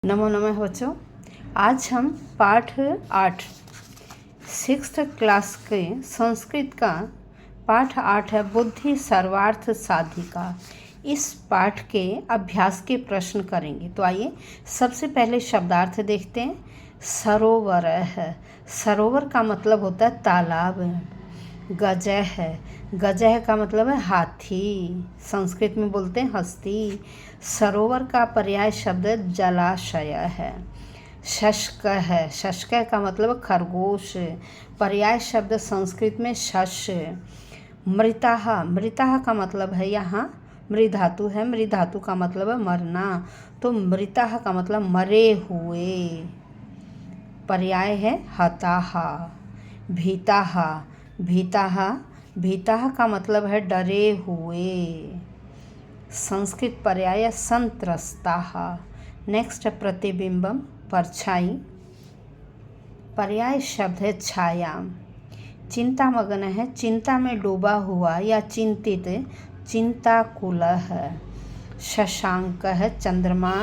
नमो नमः बच्चों। आज हम पाठ 8 सिक्स्थ क्लास के संस्कृत का पाठ 8 है बुद्धि सर्वार्थ साधिका। इस पाठ के अभ्यास के प्रश्न करेंगे। तो आइए सबसे पहले शब्दार्थ देखते हैं। सरोवर है, सरोवर का मतलब होता है तालाब। गजह है, गजह का मतलब है हाथी, संस्कृत में बोलते हैं हस्ती। सरोवर का पर्याय शब्द जलाशय है। शष्क है, शष्क का मतलब खरगोश, पर्याय शब्द संस्कृत में शश। मृताह, मृताह का मतलब है यहाँ मृधातु है, मृधातु का मतलब है मरना, तो मृताह का मतलब मरे हुए, पर्याय है हताहा। भीताह, भीताह, भीताह का मतलब है डरे हुए, संस्कृत पर्याय संत्रस्ताः। नेक्स्ट प्रतिबिंबम, परछाई, पर्याय शब्द है छाया। चिंतामग्न है, चिंता में डूबा हुआ या चिंतित, चिंताकुल है। शशांक है चंद्रमा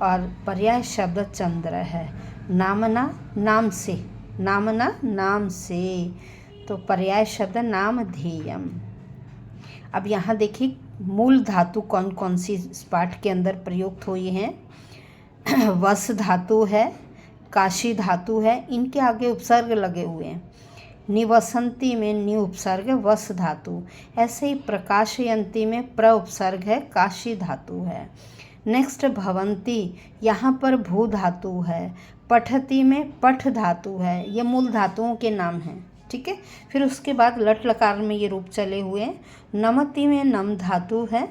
और पर्याय शब्द चंद्र है। नामना, नाम से, नामना नाम से, तो पर्याय शब्द नामधेयम। अब यहाँ देखिए मूल धातु कौन कौन सी इस पाठ के अंदर प्रयुक्त हुई हैं। वस धातु है, काशी धातु है, इनके आगे उपसर्ग लगे हुए हैं। निवसंती में नि उपसर्ग वस धातु, ऐसे ही प्रकाशयंती में प्र उपसर्ग है, काशी धातु है। नेक्स्ट भवंती, यहाँ पर भू धातु है। पठती में पठ धातु है, ये मूल धातुओं के नाम हैं, ठीक है। फिर उसके बाद लट लकार में ये रूप चले हुए हैं। नमति में नम धातु है।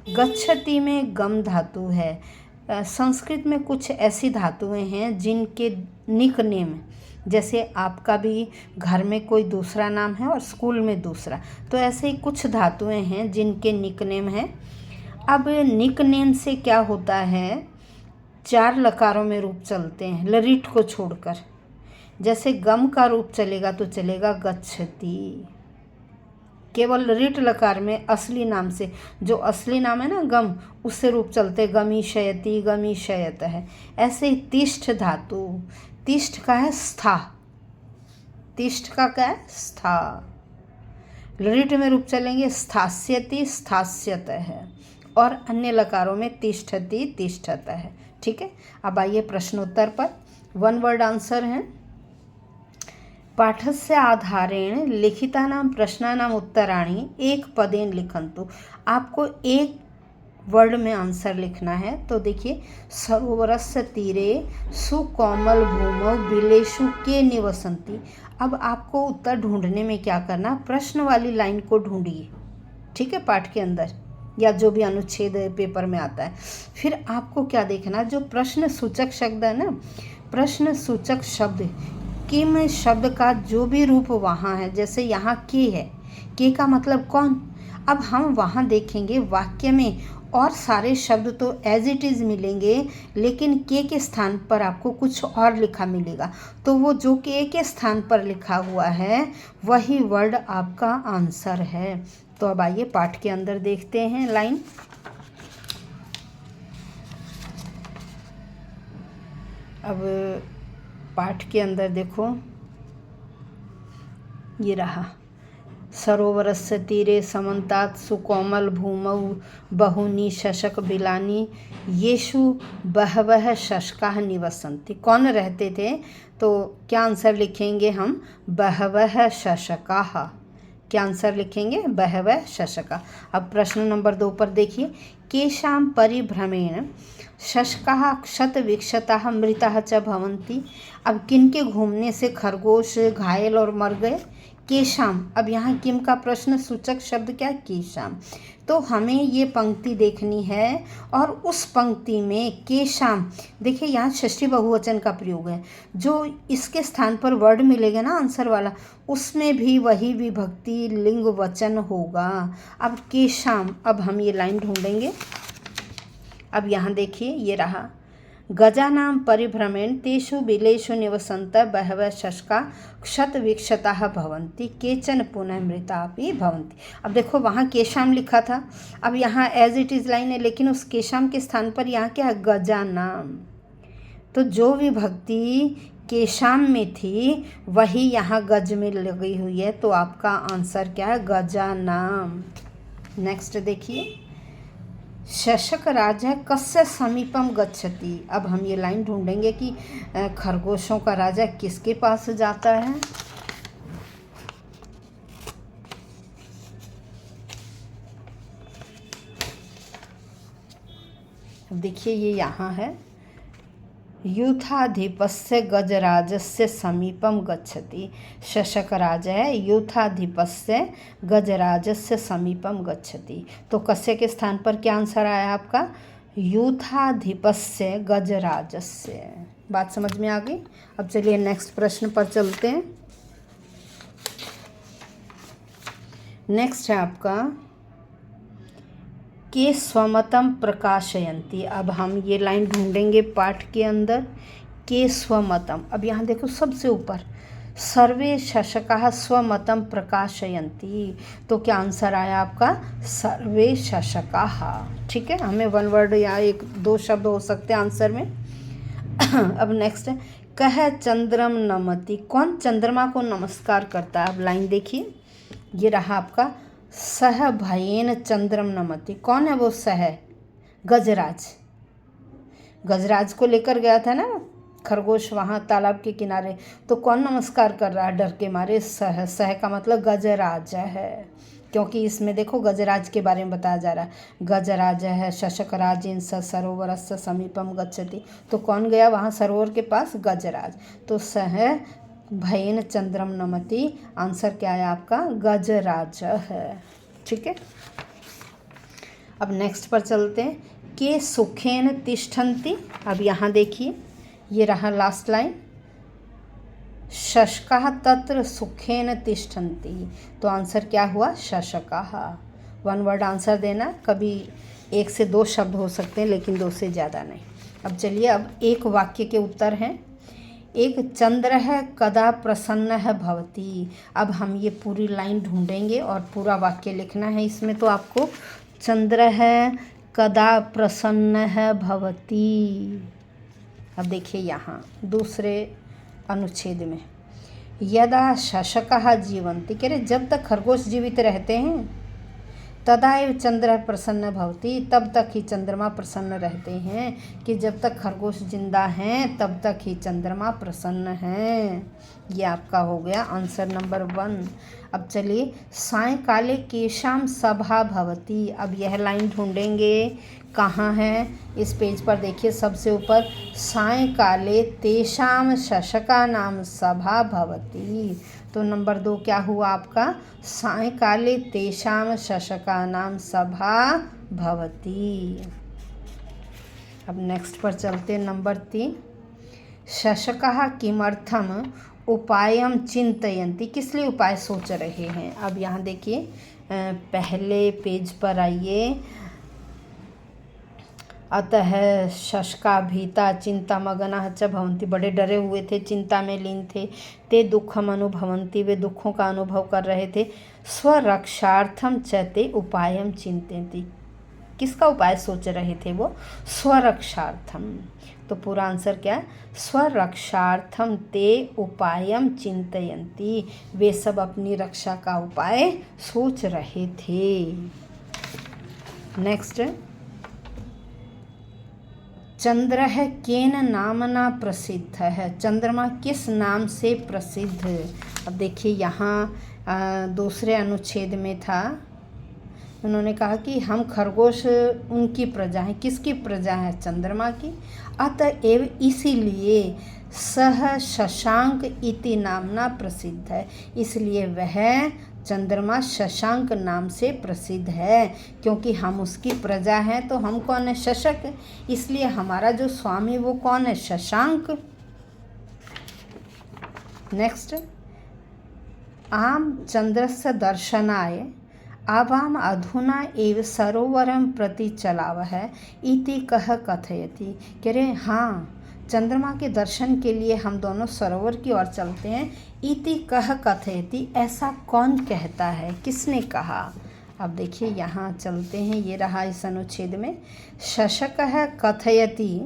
गच्छति में गम धातु है। संस्कृत में कुछ ऐसी धातुएं हैं जिनके निक नेम, जैसे आपका भी घर में कोई दूसरा नाम है और स्कूल में दूसरा, तो ऐसे ही कुछ धातुएं हैं जिनके निक नेम हैं। अब निक नेम से क्या होता है, 4 लकारों में रूप चलते हैं लरिट को छोड़कर। जैसे गम का रूप चलेगा तो चलेगा गच्छति, केवल रिट लकार में असली नाम से, जो असली नाम है ना गम, उससे रूप चलते गमी शयति, गमी शयत है। ऐसे ही तिष्ठ धातु, तिष्ठ का है स्था, तिष्ठ का क्या है स्था, रिट में रूप चलेंगे स्थास्यति, स्थास्यत है, और अन्य लकारों में तिष्ठति, तिष्ठत है, ठीक है। अब आइए प्रश्नोत्तर पर। 1 वर्ड आंसर है। पाठस्य आधारेण लिखितानां प्रश्नानां उत्तराणि एक पदेन लिखन्तु। आपको एक वर्ड में आंसर लिखना है। तो देखिए, सरोवरस्य तीरे सुकोमल भूमौ बिलेषु के निवसन्ति। अब आपको उत्तर ढूंढने में क्या करना, प्रश्न वाली लाइन को ढूंढिए, ठीक है, पाठ के अंदर या जो भी अनुच्छेद पेपर में आता है। फिर आपको क्या देखना, जो प्रश्न सूचक शब्द है ना, प्रश्न सूचक शब्द किम शब्द का जो भी रूप वहाँ है, जैसे यहाँ के है, के का मतलब कौन। अब हम वहाँ देखेंगे वाक्य में और सारे शब्द तो एज इट इज़ मिलेंगे, लेकिन के स्थान पर आपको कुछ और लिखा मिलेगा। तो वो जो के स्थान पर लिखा हुआ है वही वर्ड आपका आंसर है। तो अब आइए पाठ के अंदर देखते हैं लाइन। अब पाठ के अंदर देखो, ये रहा, सरोवरस्य तीरे समन्तात् सुकोमल भूमौ बहुनी शशक बिलानी येषु बहवः शशकाः निवसन्ति। कौन रहते थे, तो क्या आंसर लिखेंगे हम, बहवः शशकाः। क्या आंसर लिखेंगे, बहवः शशकाः। अब प्रश्न नंबर 2 पर देखिए, केषां परिभ्रमेण शशकाः क्षतविक्षताः मृताः च भवन्ति। अब किनके घूमने से खरगोश घायल और मर गए, केशाम। अब यहाँ किम का प्रश्न सूचक शब्द क्या, केशाम। तो हमें ये पंक्ति देखनी है और उस पंक्ति में केशाम, देखिए यहाँ षष्ठी बहुवचन का प्रयोग है, जो इसके स्थान पर वर्ड मिलेगा ना आंसर वाला, उसमें भी वही विभक्ति लिंग वचन होगा। अब केशाम, अब हम ये लाइन ढूंढेंगे। अब यहाँ देखिए, ये रहा, गजानां परिभ्रमेण तेषु बिलेषु निवसन्तः बहवः शशका क्षतविक्षताः भवन्ति केचन पुनः मृतापि भवन्ति। अब देखो वहाँ केशाम लिखा था, अब यहाँ एज इट इज़ लाइन है, लेकिन उस केशाम के स्थान पर यहाँ क्या है, गजानाम। तो जो भी भक्ति केशाम में थी वही यहाँ गज में लगी हुई है, तो आपका आंसर क्या है? गजानाम। नेक्स्ट देखिए, शशक राजा कस्य समीपम गच्छति। अब हम ये लाइन ढूंढेंगे कि खरगोशों का राजा किसके पास जाता है। देखिए ये यहाँ है, यूथाधिपस्य गजराजस्य समीपम गच्छति। शशक राजा है, यूथाधिपस्य गजराजस्य समीपम गच्छति। तो कस्य के स्थान पर क्या आंसर आया आपका? यूथाधिपस्य गजराजस्य। बात समझ में आ गई? अब चलिए नेक्स्ट प्रश्न पर चलते हैं। नेक्स्ट है आपका के स्वमतम प्रकाशयन्ति। अब हम ये लाइन ढूंढेंगे पाठ के अंदर, के स्वमतम। अब यहाँ देखो सबसे ऊपर, सर्वे शशकाः स्वमतम प्रकाशयन्ति। तो क्या आंसर आया आपका? सर्वे शशकाः। ठीक है, हमें वन वर्ड या एक दो शब्द हो सकते हैं आंसर में। अब नेक्स्ट है, कह चंद्रम नमति। कौन चंद्रमा को नमस्कार करता है? अब लाइन देखिए, ये रहा आपका, सह भयेन चंद्रम नमति। कौन है वो सह? गजराज। गजराज को लेकर गया था ना खरगोश वहाँ तालाब के किनारे, तो कौन नमस्कार कर रहा है डर के मारे? सह। सह का मतलब गजराज है, क्योंकि इसमें देखो गजराज के बारे में बताया जा रहा है। गजराज है शशकराजेन स सरोवरस्य समीपम गच्छति। तो कौन गया वहाँ सरोवर के पास? गजराज। तो सह भयेन चंद्रम नमति, आंसर क्या है आपका? गजराज है। ठीक है, अब नेक्स्ट पर चलते हैं, के सुखेन तिष्ठन्ति। अब यहाँ देखिए, ये रहा लास्ट लाइन, शशकाः तत्र सुखेन तिष्ठन्ति। तो आंसर क्या हुआ? शशकाः। वन वर्ड आंसर देना, कभी एक से दो शब्द हो सकते हैं लेकिन दो से ज़्यादा नहीं। अब चलिए, अब एक वाक्य के उत्तर हैं। एक चंद्र है कदा प्रसन्न है भवती। अब हम ये पूरी लाइन ढूंढेंगे और पूरा वाक्य लिखना है इसमें। तो आपको चंद्र है कदा प्रसन्न है भवती। अब देखिए यहाँ दूसरे अनुच्छेद में, यदा शशकाः जीवन्ति। कह रहे जब तक खरगोश जीवित रहते हैं, तदा एव चंद्र प्रसन्न भवति, तब तक ही चंद्रमा प्रसन्न रहते हैं। कि जब तक खरगोश जिंदा हैं तब तक ही चंद्रमा प्रसन्न हैं। ये आपका हो गया आंसर नंबर 1। अब चलिए, सायंकाले केशाम सभा भवति। अब यह लाइन ढूंढेंगे, कहाँ है? इस पेज पर देखिए सबसे ऊपर, सायंकाले तेषाम शशकानां सभा भवति। तो नंबर 2 क्या हुआ आपका? सायंकाले तेषां शशकानां सभा भवति। अब नेक्स्ट पर चलते हैं, नंबर 3, शशकाः किमर्थम उपायम चिंतयन्ति। किस लिए उपाय सोच रहे हैं? अब यहाँ देखिए, पहले पेज पर आइए, अतः शशका भीता चिंतामग्नाः च भवन्ति। बड़े डरे हुए थे, चिंता में लीन थे। ते दुखम अनुभवन्ति, वे दुखों का अनुभव कर रहे थे। स्वरक्षार्थम च ते उपायम चिंतयन्ति। किसका उपाय सोच रहे थे वो? स्वरक्षार्थम। तो पूरा आंसर क्या है? स्वरक्षार्थम ते उपायम चिंतयन्ति। वे सब अपनी रक्षा का उपाय सोच रहे थे। नेक्स्ट, चंद्र है केन नामना प्रसिद्ध है। चंद्रमा किस नाम से प्रसिद्ध? अब देखिए यहाँ दूसरे अनुच्छेद में था, उन्होंने कहा कि हम खरगोश उनकी प्रजा हैं। किसकी प्रजा है? चंद्रमा की। अतएव इसीलिए सह शशांक इति नामना प्रसिद्ध है। इसलिए वह चंद्रमा शशांक नाम से प्रसिद्ध है, क्योंकि हम उसकी प्रजा हैं। तो हम कौन है? शशक। इसलिए हमारा जो स्वामी वो कौन है? शशांक। नेक्स्ट, आम चंद्रस्य दर्शनाय आवाम अधुना एव सरोवरम प्रति चलावः इति कह कथयति। कह रहे हाँ, चंद्रमा के दर्शन के लिए हम दोनों सरोवर की ओर चलते हैं। इति कह कथयति, ऐसा कौन कहता है? किसने कहा? अब देखिए यहाँ चलते हैं, ये रहा इस अनुच्छेद में, शशकः कथयति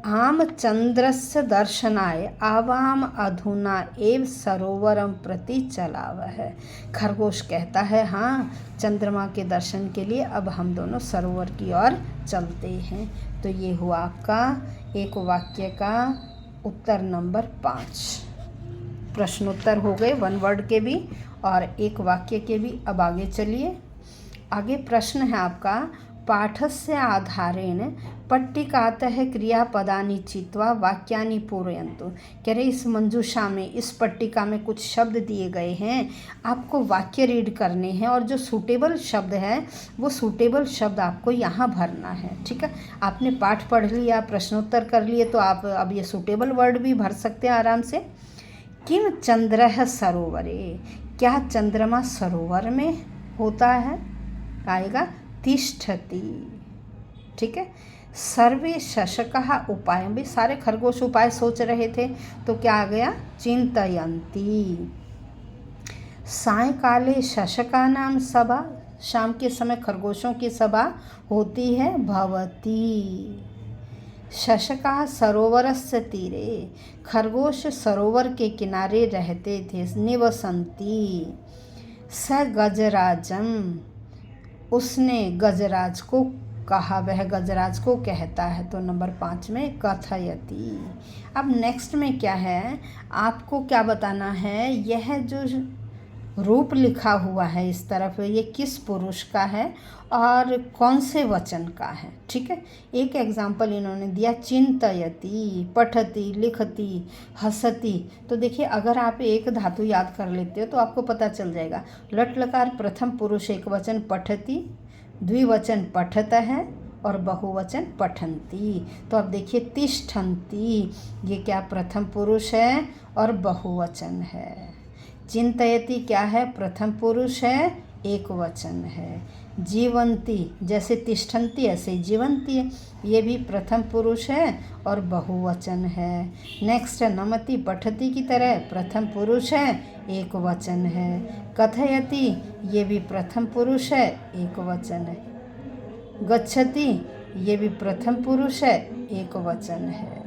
आम चंद्रस्य दर्शनाय आवाम अधुना एव सरोवरम प्रति चलावः। खरगोश कहता है हाँ, चंद्रमा के दर्शन के लिए अब हम दोनों सरोवर की ओर चलते हैं। तो ये हुआ आपका एक वाक्य का उत्तर नंबर 5। प्रश्नोत्तर हो गए, वन वर्ड के भी और एक वाक्य के भी। अब आगे चलिए। आगे प्रश्न है आपका, पाठस्य आधारेण पट्टिकातः क्रियापदानि चित्वा वाक्यानि पूरयन्तु। कह रहे इस मंजूषा में, इस पट्टिका में कुछ शब्द दिए गए हैं, आपको वाक्य रीड करने हैं और जो सूटेबल शब्द है वो सूटेबल शब्द आपको यहाँ भरना है। ठीक है, आपने पाठ पढ़ लिया, प्रश्नोत्तर कर लिए, तो आप अब ये सूटेबल वर्ड भी भर सकते हैं आराम से। किम चंद्रः सरोवरे, क्या चंद्रमा सरोवर में होता है? आएगा तिष्ठति। ठीक है, सर्वे शशकः उपाय, भी सारे खरगोश उपाय सोच रहे थे, तो क्या आ गया? चिंतयन्ति। सायंकाले शशकानां सभा, शाम के समय खरगोशों की सभा होती है, भवति। शशकाः सरोवरस्य तीरे, खरगोश सरोवर के किनारे रहते थे, निवसन्ति। स गजराजम, उसने गजराज को कहा, वह गजराज को कहता है। तो नंबर 5 में कथयति। अब नेक्स्ट में क्या है, आपको क्या बताना है, यह जो रूप लिखा हुआ है इस तरफ, ये किस पुरुष का है और कौन से वचन का है। ठीक है, एक एग्जाम्पल इन्होंने दिया, चिंतयति, पठति, लिखति, हसति। तो देखिए, अगर आप एक धातु याद कर लेते हो तो आपको पता चल जाएगा। लट लकार प्रथम पुरुष एक वचन पठति, द्विवचन पठत है और बहुवचन पठन्ति। तो अब देखिए तिष्ठन्ति, ये क्या प्रथम पुरुष है और बहुवचन है। चिंतयति क्या है? प्रथम पुरुष है, एक वचन है। जीवंती, जैसे तिष्ठन्ति ऐसे जीवंती है, ये भी प्रथम पुरुष है और बहुवचन है। नेक्स्ट नमति, पठति की तरह प्रथम पुरुष है, एक वचन है। कथयति, ये भी प्रथम पुरुष है, एक वचन है। गच्छति, ये भी प्रथम पुरुष है, एक वचन है।